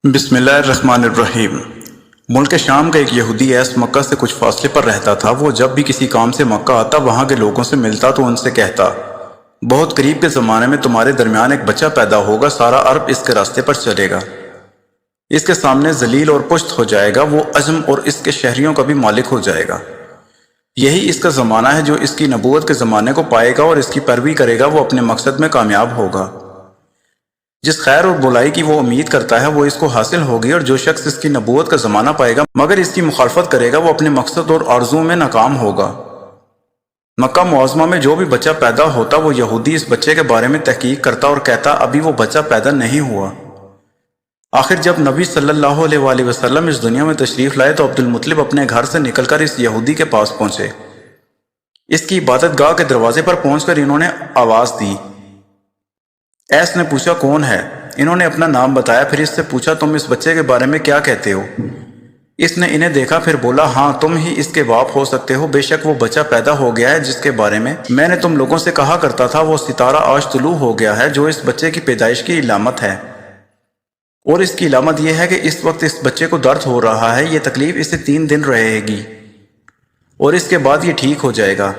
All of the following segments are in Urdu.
بسم اللہ الرحمن الرحیم۔ ملک شام کا ایک یہودی ایس مکہ سے کچھ فاصلے پر رہتا تھا۔ وہ جب بھی کسی کام سے مکہ آتا وہاں کے لوگوں سے ملتا تو ان سے کہتا، بہت قریب کے زمانے میں تمہارے درمیان ایک بچہ پیدا ہوگا، سارا عرب اس کے راستے پر چلے گا، اس کے سامنے ذلیل اور پشت ہو جائے گا، وہ عجم اور اس کے شہریوں کا بھی مالک ہو جائے گا۔ یہی اس کا زمانہ ہے جو اس کی نبوت کے زمانے کو پائے گا اور اس کی پیروی کرے گا، وہ اپنے مقصد میں کامیاب ہوگا۔ جس خیر اور بلائی کی وہ امید کرتا ہے وہ اس کو حاصل ہوگی، اور جو شخص اس کی نبوت کا زمانہ پائے گا مگر اس کی مخالفت کرے گا وہ اپنے مقصد اور آرزو میں ناکام ہوگا۔ مکہ معظمہ میں جو بھی بچہ پیدا ہوتا وہ یہودی اس بچے کے بارے میں تحقیق کرتا اور کہتا ابھی وہ بچہ پیدا نہیں ہوا۔ آخر جب نبی صلی اللہ علیہ وآلہ وسلم اس دنیا میں تشریف لائے تو عبد المطلب اپنے گھر سے نکل کر اس یہودی کے پاس پہنچے۔ اس کی عبادت گاہ کے دروازے پر پہنچ کر انہوں نے آواز دی۔ ایس نے پوچھا کون ہے؟ انہوں نے اپنا نام بتایا، پھر اس سے پوچھا تم اس بچے کے بارے میں کیا کہتے ہو؟ اس نے انہیں دیکھا پھر بولا ہاں تم ہی اس کے باپ ہو سکتے ہو، بے شک وہ بچہ پیدا ہو گیا ہے جس کے بارے میں نے تم لوگوں سے کہا کرتا تھا، وہ ستارہ آج طلوع ہو گیا ہے جو اس بچے کی پیدائش کی علامت ہے، اور اس کی علامت یہ ہے کہ اس وقت اس بچے کو درد ہو رہا ہے، یہ تکلیف اسے 3 دن رہے گی اور اس کے بعد یہ ٹھیک ہو جائے گا۔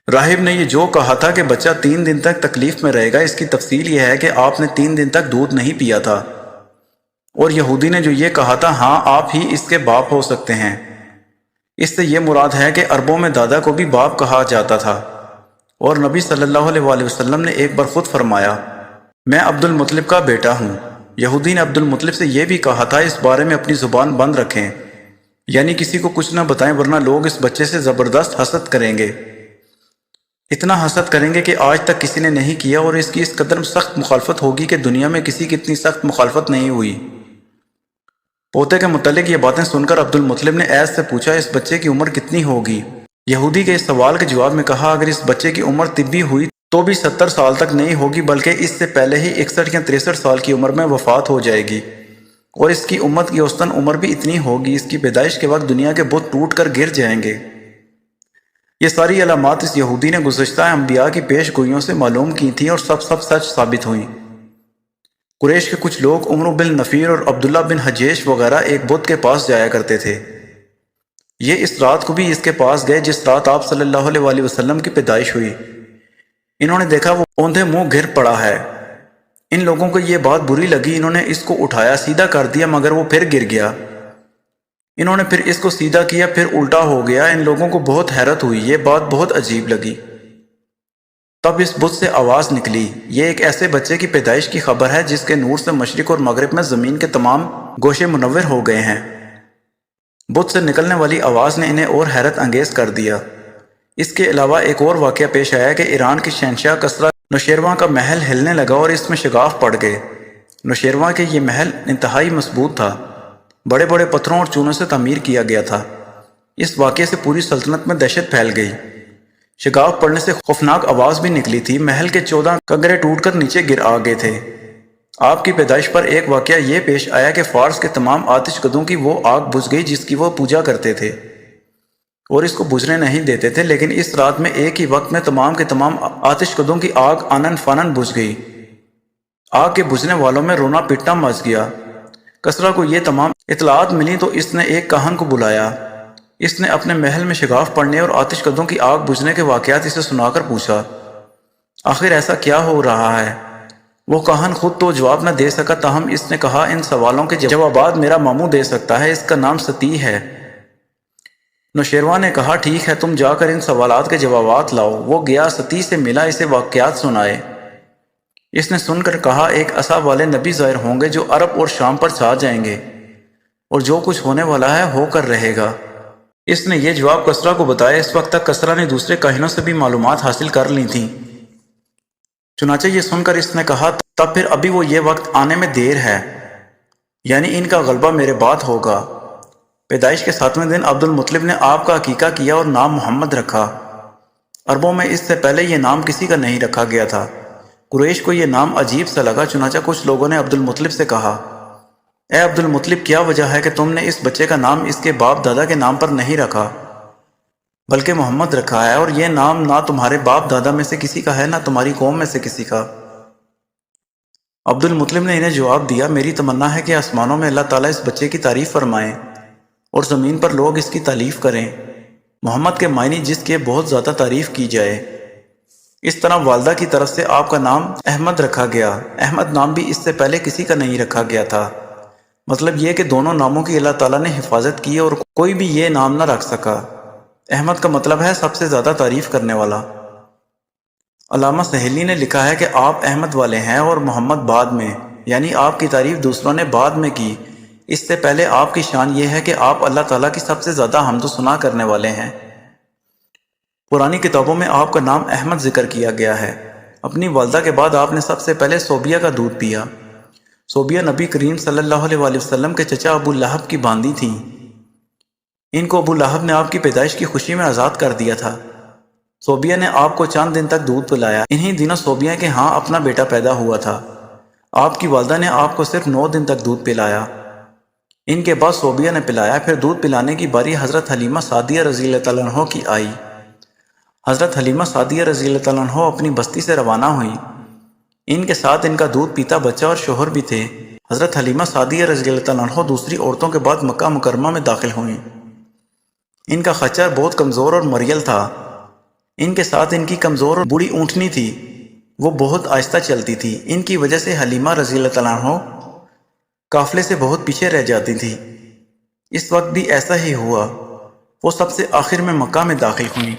راہب نے یہ جو کہا تھا کہ بچہ 3 دن تک تکلیف میں رہے گا، اس کی تفصیل یہ ہے کہ آپ نے 3 دن تک دودھ نہیں پیا تھا، اور یہودی نے جو یہ کہا تھا ہاں آپ ہی اس کے باپ ہو سکتے ہیں، اس سے یہ مراد ہے کہ عربوں میں دادا کو بھی باپ کہا جاتا تھا، اور نبی صلی اللہ علیہ وآلہ وسلم نے ایک بار خود فرمایا میں عبد المطلب کا بیٹا ہوں۔ یہودی نے عبد المطلب سے یہ بھی کہا تھا اس بارے میں اپنی زبان بند رکھیں، یعنی کسی کو کچھ نہ بتائیں ورنہ لوگ اس بچے سے زبردست حسد کریں گے، اتنا حسد کریں گے کہ آج تک کسی نے نہیں کیا، اور اس کی اس قدر سخت مخالفت ہوگی کہ دنیا میں کسی کی اتنی سخت مخالفت نہیں ہوئی۔ پوتے کے متعلق یہ باتیں سن کر عبد المطلب نے ایس سے پوچھا اس بچے کی عمر کتنی ہوگی؟ یہودی کے اس سوال کے جواب میں کہا اگر اس بچے کی عمر طبی ہوئی تو بھی 70 سال تک نہیں ہوگی، بلکہ اس سے پہلے ہی 61 یا 63 سال کی عمر میں وفات ہو جائے گی، اور اس کی امت کی اوسطاً عمر بھی اتنی ہوگی، اس کی پیدائش کے وقت دنیا کے بت ٹوٹ کر گر جائیں گے۔ یہ ساری علامات اس یہودی نے گزشتہ انبیاء کی پیش گوئیوں سے معلوم کی تھیں اور سب سچ ثابت ہوئیں۔ قریش کے کچھ لوگ عمرو بن نفیر اور عبداللہ بن حجیش وغیرہ ایک بت کے پاس جایا کرتے تھے، یہ اس رات کو بھی اس کے پاس گئے جس رات آپ صلی اللہ علیہ وآلہ وسلم کی پیدائش ہوئی۔ انہوں نے دیکھا وہ اوندھے منہ گر پڑا ہے، ان لوگوں کو یہ بات بری لگی، انہوں نے اس کو اٹھایا سیدھا کر دیا مگر وہ پھر گر گیا، انہوں نے پھر اس کو سیدھا کیا پھر الٹا ہو گیا، ان لوگوں کو بہت حیرت ہوئی، یہ بات بہت عجیب لگی۔ تب اس بت سے آواز نکلی یہ ایک ایسے بچے کی پیدائش کی خبر ہے جس کے نور سے مشرق اور مغرب میں زمین کے تمام گوشے منور ہو گئے ہیں۔ بت سے نکلنے والی آواز نے انہیں اور حیرت انگیز کر دیا۔ اس کے علاوہ ایک اور واقعہ پیش آیا کہ ایران کی شہنشاہ کسریٰ نوشیروان کا محل ہلنے لگا اور اس میں شگاف پڑ گئے۔ نوشیروان کے یہ محل انتہائی مضبوط تھا، بڑے بڑے پتھروں اور چونوں سے تعمیر کیا گیا تھا۔ اس واقعے سے پوری سلطنت میں دہشت پھیل گئی، شگاف پڑنے سے خوفناک آواز بھی نکلی تھی، محل کے 14 کنگرے ٹوٹ کر نیچے گر آ گئے تھے۔ آپ کی پیدائش پر ایک واقعہ یہ پیش آیا کہ فارس کے تمام آتش کدوں کی وہ آگ بجھ گئی جس کی وہ پوجا کرتے تھے اور اس کو بجھنے نہیں دیتے تھے، لیکن اس رات میں ایک ہی وقت میں تمام کے تمام آتش کدوں کی آگ آنن فانن بجھ گئی۔ آگ کے بجھنے والوں میں رونا پٹنا مچ گیا۔ کسریٰ کو یہ تمام اطلاعات ملی تو اس نے ایک کاہن کو بلایا، اس نے اپنے محل میں شگاف پڑنے اور آتش کدوں کی آگ بجھنے کے واقعات اسے سنا کر پوچھا آخر ایسا کیا ہو رہا ہے؟ وہ کاہن خود تو جواب نہ دے سکا، تاہم اس نے کہا ان سوالوں کے جوابات میرا ماموں دے سکتا ہے، اس کا نام ستی ہے۔ نوشیروان نے کہا ٹھیک ہے تم جا کر ان سوالات کے جوابات لاؤ۔ وہ گیا، ستی سے ملا، اسے واقعات سنائے۔ اس نے سن کر کہا ایک عصا والے نبی ظاہر ہوں گے جو عرب اور شام پر چھا جائیں گے، اور جو کچھ ہونے والا ہے ہو کر رہے گا۔ اس نے یہ جواب کسریٰ کو بتایا۔ اس وقت تک کسریٰ نے دوسرے کاہنوں سے بھی معلومات حاصل کر لی تھیں، چنانچہ یہ سن کر اس نے کہا تب پھر ابھی وہ یہ وقت آنے میں دیر ہے، یعنی ان کا غلبہ میرے بعد ہوگا۔ پیدائش کے 7ویں دن عبد المطلب نے آپ کا عقیقہ کیا اور نام محمد رکھا۔ عربوں میں اس سے پہلے یہ نام کسی کا نہیں رکھا گیا تھا۔ قریش کو یہ نام عجیب سا لگا، چنانچہ کچھ لوگوں نے عبد المطلب سے کہا اے عبد المطلب کیا وجہ ہے کہ تم نے اس بچے کا نام اس کے باپ دادا کے نام پر نہیں رکھا بلکہ محمد رکھا ہے، اور یہ نام نہ تمہارے باپ دادا میں سے کسی کا ہے نہ تمہاری قوم میں سے کسی کا؟ عبد المطلب نے انہیں جواب دیا، میری تمنا ہے کہ آسمانوں میں اللہ تعالیٰ اس بچے کی تعریف فرمائیں اور زمین پر لوگ اس کی تعریف کریں، محمد کے معنی جس کے بہت زیادہ تعریف کی جائے۔ اس طرح والدہ کی طرف سے آپ کا نام احمد رکھا گیا۔ احمد نام بھی اس سے پہلے کسی کا نہیں رکھا گیا تھا۔ مطلب یہ کہ دونوں ناموں کی اللہ تعالیٰ نے حفاظت کی اور کوئی بھی یہ نام نہ رکھ سکا۔ احمد کا مطلب ہے سب سے زیادہ تعریف کرنے والا۔ علامہ سہیلی نے لکھا ہے کہ آپ احمد والے ہیں اور محمد بعد میں، یعنی آپ کی تعریف دوسروں نے بعد میں کی۔ اس سے پہلے آپ کی شان یہ ہے کہ آپ اللہ تعالیٰ کی سب سے زیادہ حمد و ثنا کرنے والے ہیں۔ پرانی کتابوں میں آپ کا نام احمد ذکر کیا گیا ہے۔ اپنی والدہ کے بعد آپ نے سب سے پہلے صوبیہ کا دودھ پیا۔ صوبیہ نبی کریم صلی اللہ علیہ وآلہ وسلم کے چچا ابو لہب کی باندی تھیں۔ ان کو ابو لہب نے آپ کی پیدائش کی خوشی میں آزاد کر دیا تھا۔ صوبیہ نے آپ کو چند دن تک دودھ پلایا۔ انہی دنوں صوبیہ کے ہاں اپنا بیٹا پیدا ہوا تھا۔ آپ کی والدہ نے آپ کو صرف 9 دن تک دودھ پلایا۔ ان کے بعد صوبیہ نے پلایا۔ پھر دودھ پلانے کی باری حضرت حلیمہ سعدیہ رضی اللہ تعالیٰ عنہ کی آئی۔ حضرت حلیمہ سعدیہ رضی اللہ تعالیٰ عنہ اپنی بستی سے روانہ ہوئی۔ ان کے ساتھ ان کا دودھ پیتا بچہ اور شوہر بھی تھے۔ حضرت حلیمہ سعدیہ رضی اللہ تعالیٰ عنہ دوسری عورتوں کے بعد مکہ مکرمہ میں داخل ہوئیں۔ ان کا خچر بہت کمزور اور مریل تھا۔ ان کے ساتھ ان کی کمزور اور بوڑھی اونٹنی تھی، وہ بہت آہستہ چلتی تھی۔ ان کی وجہ سے حلیمہ رضی اللہ تعالیٰ عنہ قافلے سے بہت پیچھے رہ جاتی تھی۔ اس وقت بھی ایسا ہی ہوا، وہ سب سے آخر میں مکہ میں داخل ہوئیں۔